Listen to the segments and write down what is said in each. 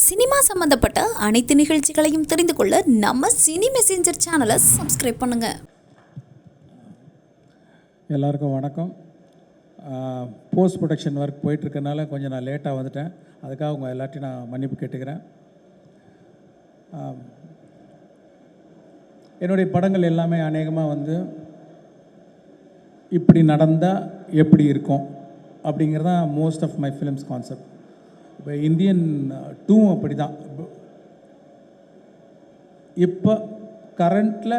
Cinema சம்பந்தப்பட்ட அனைத்து நிகழ்ச்சிகளையும் தெரிந்து கொள்ள நம்ம சினி மெசேஞ்சர் சேனலை சப்ஸ்கிரைப் பண்ணுங்க. எல்லாருக்கும் வணக்கம். போஸ்ட் ப்ரொடக்ஷன் ஒர்க் போயிட்டுருக்கனால கொஞ்சம் நான் லேட்டாக வந்துட்டேன். அதுக்காக உங்கள் எல்லாத்தையும் நான் மன்னிப்பு கேட்டுக்கிறேன். என்னுடைய படங்கள் எல்லாமே அநேகமாக வந்து இப்படி நடந்தால் எப்படி இருக்கும் அப்படிங்கிறது தான் most of my films concept. இப்போ இந்தியன் 2 அப்படி தான். இப்போ கரண்ட்டில்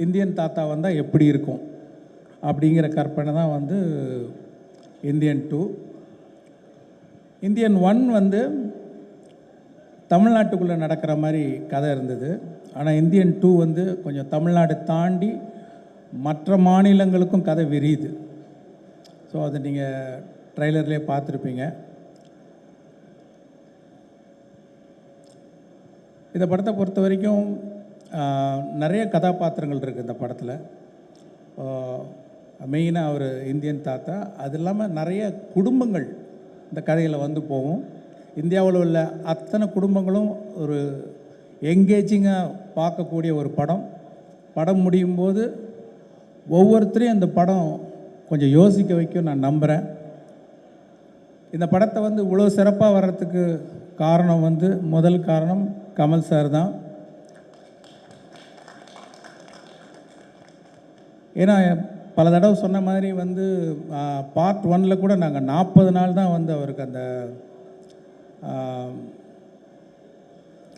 இந்தியன் தாத்தா வந்தால் எப்படி இருக்கும் அப்படிங்கிற கற்பனை தான் வந்து இந்தியன் 2. இந்தியன் 1 வந்து தமிழ்நாட்டுக்குள்ளே நடக்கிற மாதிரி கதை இருந்தது. ஆனால் இந்தியன் 2 வந்து கொஞ்சம் தமிழ்நாடு தாண்டி மற்ற மாநிலங்களுக்கும் கதை விரியுது. ஸோ அதை நீங்கள் ட்ரைலர்லேயே பார்த்துருப்பீங்க. இந்த படத்தை பொறுத்த வரைக்கும் நிறைய கதாபாத்திரங்கள் இருக்குது இந்த படத்தில். மெயினாக அவர் இந்தியன் தாத்தா, அது இல்லாமல் நிறைய குடும்பங்கள் இந்த கதையில் வந்து போகும். இந்தியாவில் உள்ள அத்தனை குடும்பங்களும் ஒரு எங்கேஜிங்காக பார்க்கக்கூடிய ஒரு படம். படம் முடியும் போது ஒவ்வொருத்தரையும் இந்த படம் கொஞ்சம் யோசிக்க வைக்கும் நான் நம்புகிறேன். இந்த படத்தை வந்து இவ்வளோ சிறப்பாக வர்றதுக்கு காரணம் வந்து முதல் காரணம் கமல் சார் தான். ஏன்னா பல தடவை சொன்ன மாதிரி வந்து பார்ட் 1 கூட நாங்கள் 40 நாள் தான் வந்து அவருக்கு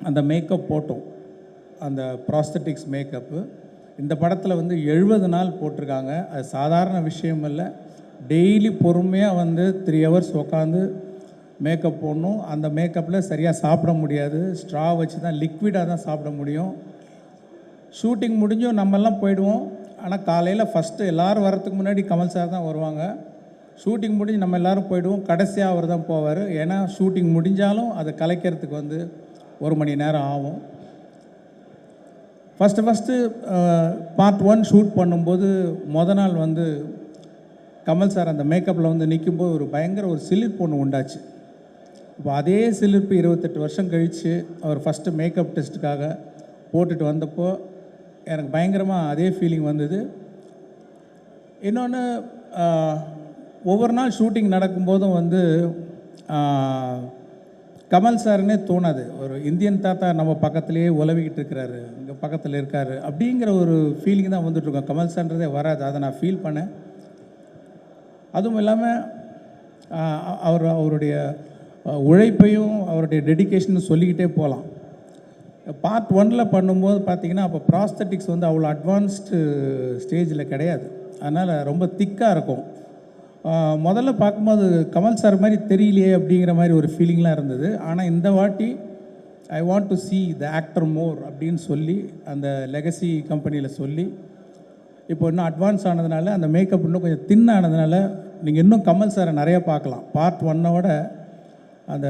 அந்த மேக்கப் போட்டோம், அந்த ப்ராஸ்தட்டிக்ஸ் மேக்கப்பு. இந்த படத்தில் வந்து 70 நாள் போட்டிருக்காங்க. அது சாதாரண விஷயம் இல்லை. டெய்லி பொறுமையாக வந்து 3 ஹவர்ஸ் உட்காந்து மேக்கப் போடணும். அந்த மேக்கப்பில் சரியாக சாப்பிட முடியாது. ஸ்ட்ரா வச்சு தான், லிக்விடாக தான் சாப்பிட முடியும். ஷூட்டிங் முடிஞ்சும் நம்மெல்லாம் போயிடுவோம். ஆனால் காலையில் ஃபஸ்ட்டு எல்லோரும் வரத்துக்கு முன்னாடி கமல் சார் தான் வருவாங்க. ஷூட்டிங் முடிஞ்சு நம்ம எல்லோரும் போயிடுவோம். கடைசியாக அவர் தான் போவார். ஏன்னா ஷூட்டிங் முடிஞ்சாலும் அதை கலைக்கிறதுக்கு வந்து 1 மணி நேரம் ஆகும். ஃபஸ்ட்டு பார்ட் 1 ஷூட் பண்ணும்போது நாள் வந்து கமல் சார் அந்த மேக்கப்பில் வந்து நிற்கும்போது ஒரு பயங்கர ஒரு சிலிர்ப்பு ஒன்று உண்டாச்சு. இப்போ அதே சிலிர்ப்பு 28 வருஷம் கழித்து அவர் ஃபஸ்ட்டு மேக்கப் டெஸ்ட்டுக்காக போட்டுட்டு வந்தப்போ எனக்கு பயங்கரமாக அதே ஃபீலிங் வந்தது. இன்னொன்று, ஒவ்வொரு நாள் ஷூட்டிங் நடக்கும்போதும் வந்து கமல் சாருன்னே தோணாது. ஒரு இந்தியன் தாத்தா நம்ம பக்கத்துலேயே உலவிக்கிட்டு இருக்கிறாரு, இங்கே பக்கத்தில் இருக்கார் அப்படிங்கிற ஒரு ஃபீலிங் தான் வந்துட்டுருக்கோம். கமல் சார்ன்றதே வராது. அதை நான் ஃபீல் பண்ணேன். அதுவும் இல்லாமல் அவருடைய உழைப்பையும் அவருடைய டெடிக்கேஷனும் சொல்லிக்கிட்டே போகலாம். பார்ட் 1 பண்ணும்போது பார்த்திங்கன்னா அப்போ ப்ராஸ்தட்டிக்ஸ் வந்து அவ்வளோ அட்வான்ஸ்டு ஸ்டேஜில் கிடையாது. அதனால் ரொம்ப திக்காக இருக்கும். முதல்ல பார்க்கும்போது கமல் சார் மாதிரி தெரியலையே அப்படிங்கிற மாதிரி ஒரு ஃபீலிங்லாம் இருந்தது. ஆனால் இந்த வாட்டி I want to see the actor more அப்படின்னு சொல்லி அந்த லெகசி கம்பெனியில் சொல்லி இப்போ இன்னும் அட்வான்ஸ் ஆனதுனால, அந்த மேக்கப் இன்னும் கொஞ்சம் தின்னானதுனால நீங்கள் இன்னும் கமல் சாரை நிறையா பார்க்கலாம். பார்ட் 1 அந்த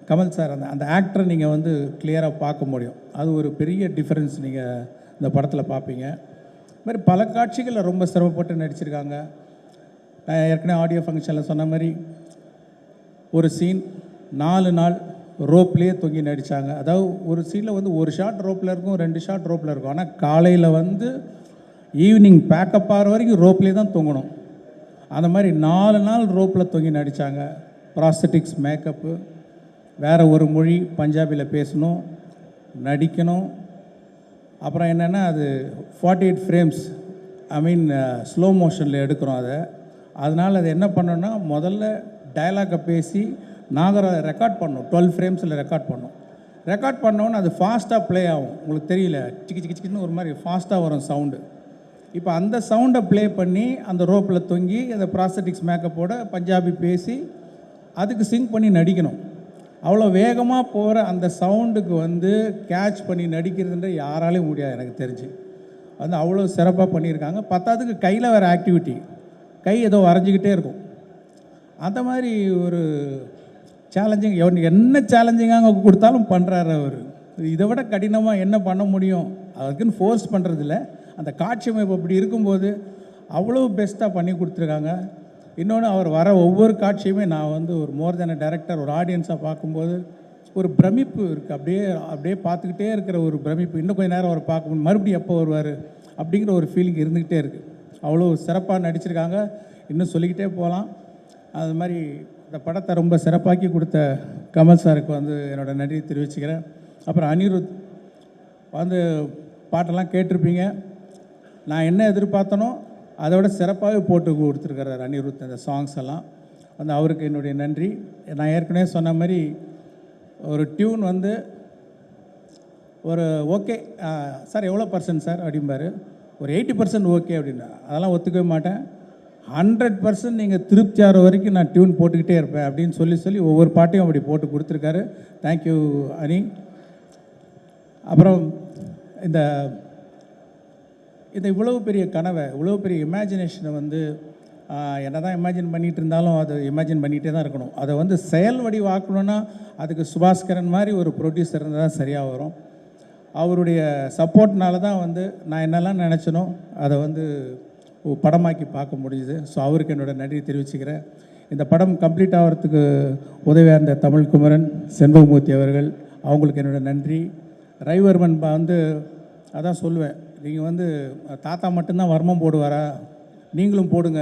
கமல் சார் அந்த ஆக்டரை நீங்கள் வந்து கிளியராக பார்க்க முடியும். அது ஒரு பெரிய டிஃப்ரென்ஸ் நீங்கள் இந்த படத்தில் பார்ப்பீங்க. இது மாதிரி பல காட்சிகளில் ரொம்ப சிரமப்பட்டு நடிச்சிருக்காங்க. நான் ஏற்கனவே ஆடியோ ஃபங்க்ஷனில் சொன்ன மாதிரி ஒரு சீன் 4 நாள் ரோப்லேயே தொங்கி நடித்தாங்க. அதாவது ஒரு சீனில் வந்து ஒரு ஷாட் ரோப்பில் இருக்கும், 2 ஷாட் ரோப்பில் இருக்கும். ஆனால் காலையில் வந்து ஈவினிங் பேக்கப் ஆகிற வரைக்கும் ரோப்லேயே தான் தொங்கணும். அந்த மாதிரி 4 நாள் ரோப்பில் தொங்கி நடித்தாங்க. ப்ராஸ்தட்டிக்ஸ் மேக்கப்பு, வேறு ஒரு மொழி பஞ்சாபியில் பேசணும், நடிக்கணும். அப்புறம் என்னென்னா அது 48 ஃப்ரேம்ஸ், ஸ்லோ மோஷனில் எடுக்கிறோம் அதை. அதனால் அது என்ன பண்ணோன்னா, முதல்ல டயலாக்கை பேசி நாங்கள் அதை ரெக்கார்ட் பண்ணோம். 12 ஃப்ரேம்ஸில் ரெக்கார்ட் பண்ணோம். ரெக்கார்ட் பண்ணோன்னு அது ஃபாஸ்ட்டாக ப்ளே ஆகும். உங்களுக்கு தெரியல, சிக்கி சிக்கி சிக்கின்னு ஒரு மாதிரி ஃபாஸ்ட்டாக வரும் சவுண்டு. இப்போ அந்த சவுண்டை ப்ளே பண்ணி அந்த ரோப்பில் தொங்கி அந்த ப்ராஸ்தட்டிக்ஸ் மேக்கப்போட பஞ்சாபி பேசி அதுக்கு சிங்க் பண்ணி நடிக்கணும். அவ்வளோ வேகமாக போகிற அந்த சவுண்டுக்கு வந்து கேட்ச் பண்ணி நடிக்கிறதுன்ற யாராலையும் முடியாது எனக்கு தெரிஞ்சு. வந்து அவ்வளோ சிறப்பாக பண்ணியிருக்காங்க. பத்தாவதுக்கு கையில் வேறு ஆக்டிவிட்டி, கை ஏதோ வரைஞ்சிக்கிட்டே இருக்கும். அந்த மாதிரி ஒரு சேலஞ்சிங், என்ன சேலஞ்சிங்காக அவங்க கொடுத்தாலும் பண்ணுறாரு அவர். இதை விட கடினமாக என்ன பண்ண முடியும், அதுக்குன்னு ஃபோர்ஸ் பண்ணுறதில்ல. அந்த காட்சி அமைப்பு அப்படி இருக்கும்போது அவ்வளோ பெஸ்ட்டாக பண்ணி கொடுத்துருக்காங்க. இன்னொன்று, அவர் வர ஒவ்வொரு காட்சியுமே நான் வந்து ஒரு மோர் தென் டைரக்டர், ஒரு ஆடியன்ஸாக பார்க்கும்போது ஒரு பிரமிப்பு இருக்குது. அப்படியே அப்படியே பார்த்துக்கிட்டே இருக்கிற ஒரு பிரமிப்பு. இன்னும் கொஞ்சம் நேரம் அவரை பார்க்க முடியும், மறுபடியும் எப்போ வருவார் அப்படிங்கிற ஒரு ஃபீலிங் இருந்துக்கிட்டே இருக்குது. அவ்வளோ சிறப்பாக நடிச்சிருக்காங்க. இன்னும் சொல்லிக்கிட்டே போகலாம். அது மாதிரி இந்த படத்தை ரொம்ப சிறப்பாக்கி கொடுத்த கமல் சாருக்கு வந்து என்னோடய நன்றியை தெரிவிச்சுக்கிறேன். அப்புறம் அனிருத் வந்து பாட்டெல்லாம் கேட்டிருப்பீங்க. நான் என்ன எதிர்பார்த்தனோ அதை விட சிறப்பாகவே போட்டு கொடுத்துருக்கிறார் அனிருத். அந்த சாங்ஸ் எல்லாம் வந்து அவருக்கு என்னுடைய நன்றி. நான் ஏற்கனவே சொன்ன மாதிரி ஒரு டியூன் வந்து ஒரு ஓகே சார் எவ்வளோ பர்சன்ட் சார் அப்படிம்பாரு, ஒரு 80% ஓகே அப்படின்னா அதெல்லாம் ஒத்துக்கவே மாட்டேன். 100% நீங்கள் திருப்தி ஆகிற வரைக்கும் நான் டியூன் போட்டுக்கிட்டே இருப்பேன் அப்படின்னு சொல்லி ஒவ்வொரு பாட்டையும் அப்படி போட்டு கொடுத்துருக்காரு. தேங்க்யூ அனி. அப்புறம் இந்த இவ்வளவு பெரிய கனவை, இவ்வளோ பெரிய இமேஜினேஷனை வந்து என்ன தான் இமேஜின் பண்ணிகிட்டு இருந்தாலும் அது இமேஜின் பண்ணிகிட்டே தான் இருக்கணும். அதை வந்து செயல் வடிவாக்கணுன்னா அதுக்கு சுபாஸ்கரன் மாதிரி ஒரு ப்ரொடியூசர் இருந்தால் தான் சரியாக வரும். அவருடைய சப்போர்ட்னால தான் வந்து நான் என்னெல்லாம் நினச்சனோ அதை வந்து படமாக்கி பார்க்க முடியுது. ஸோ அவருக்கு என்னோடய நன்றி தெரிவிச்சுக்கிறேன். இந்த படம் கம்ப்ளீட் ஆகிறதுக்கு உதவியாக இருந்த தமிழ்குமரன், செண்பகமூர்த்தி அவர்கள், அவங்களுக்கு என்னோடய நன்றி. ரவிவர்மன் வந்து அதான் சொல்லுவேன், நீங்கள் வந்து தாத்தா மட்டும்தான் வர்மம் போடுவாரா, நீங்களும் போடுங்க.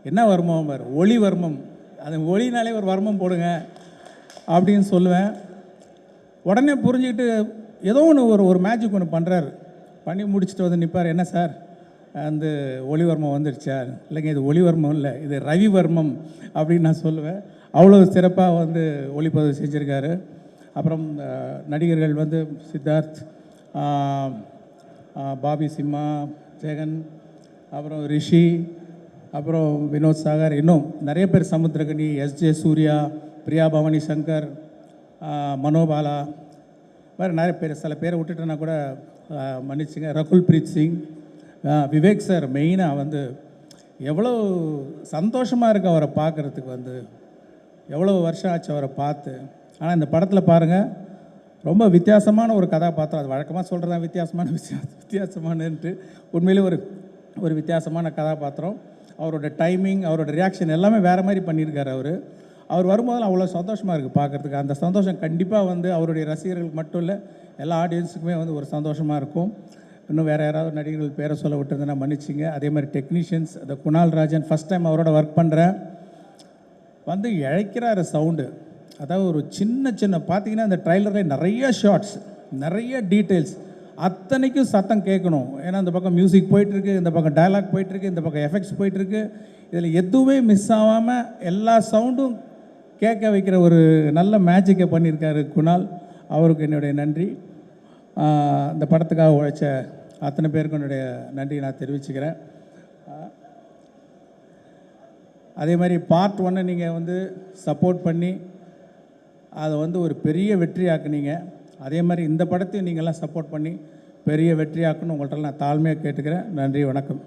என்ன வர்மம் பார், ஒளி வர்மம், அது ஒளினாலே ஒரு வர்மம் போடுங்க அப்படின்னு சொல்லுவேன். உடனே புரிஞ்சுக்கிட்டு ஏதோ ஒரு மேஜிக் ஒன்று பண்ணுறாரு. பண்ணி முடிச்சுட்டு வந்து நிற்பார், என்ன சார் அந்த ஒளிவர்மம் வந்துடுச்சா? இல்லைங்க இது ஒளிவர்மம் இல்லை, இது ரவிவர்மம் அப்படின்னு நான் சொல்லுவேன். அவ்வளோ சிறப்பாக வந்து ஒளிப்பதிவு செஞ்சுருக்காரு. அப்புறம் நடிகர்கள் வந்து சித்தார்த், பாபி சிம்மா, ஜெகன், அப்புறம் ரிஷி, அப்புறம் வினோத் சாகர், இன்னும் நிறைய பேர், சமுத்திரகனி, எஸ்ஜே சூர்யா, பிரியா பவானி சங்கர், மனோபாலா, வேறு நிறைய பேர். சில பேரை விட்டுட்டேன்னா கூட மன்னிச்சுங்க. ரகுல் பிரீத் சிங், விவேக் சார் மெயினாக வந்து எவ்வளோ சந்தோஷமாக இருக்குது அவரை பார்க்குறதுக்கு. வந்து எவ்வளோ வருஷம் ஆச்சு அவரை பார்த்து. ஆனால் இந்த படத்தில் பாருங்கள், ரொம்ப வித்தியாசமான ஒரு கதாபாத்திரம். அது வழக்கமாக சொல்கிறதா வித்தியாசமானன்ட்டு, உண்மையிலே ஒரு வித்தியாசமான கதாபாத்திரம். அவரோட டைமிங், அவரோட ரியாக்ஷன் எல்லாமே வேறு மாதிரி பண்ணியிருக்காரு. அவர் வரும்போதெல்லாம் அவ்வளோ சந்தோஷமாக இருக்குது பார்க்குறதுக்கு. அந்த சந்தோஷம் கண்டிப்பாக வந்து அவருடைய ரசிகர்களுக்கு மட்டும் இல்லை, எல்லா ஆடியன்ஸுக்குமே வந்து ஒரு சந்தோஷமாக இருக்கும். இன்னும் வேறு யாராவது நடிகர்கள் பேரை சொல்ல விட்டுருந்தேன்னா மன்னிச்சிங்க. அதே மாதிரி டெக்னீஷியன்ஸ், அந்த குணால் ராஜன், ஃபஸ்ட் டைம் அவரோட ஒர்க் பண்ணுறேன். வந்து இழைக்கிறாரு சவுண்டு. அதாவது ஒரு சின்ன பார்த்தீங்கன்னா இந்த ட்ரைலரில் நிறைய ஷார்ட்ஸ், நிறைய டீட்டெயில்ஸ், அத்தனைக்கும் சத்தம் கேட்கணும். ஏன்னா இந்த பக்கம் மியூசிக் போயிட்டுருக்கு, இந்த பக்கம் டயலாக் போயிட்டுருக்கு, இந்த பக்கம் எஃபெக்ட்ஸ் போயிட்டுருக்கு. இதில் எதுவுமே மிஸ் ஆகாமல் எல்லா சவுண்டும் கேட்க வைக்கிற ஒரு நல்ல மேஜிக்கை பண்ணியிருக்காரு குணால். அவருக்கு என்னுடைய நன்றி. இந்த படத்துக்காக உழைச்ச அத்தனை பேருக்கும் என்னுடைய நன்றி நான் தெரிவிச்சுக்கிறேன். அதே மாதிரி பார்ட் 1 நீங்கள் வந்து சப்போர்ட் பண்ணி அதை வந்து ஒரு பெரிய வெற்றியாக்குனீங்க. அதே மாதிரி இந்த படத்தையும் நீங்கள்லாம் சப்போர்ட் பண்ணி பெரிய வெற்றியாக்குன்னு உங்கள்கிட்ட நான் தாழ்மையாக கேட்டுக்கிறேன். நன்றி, வணக்கம்.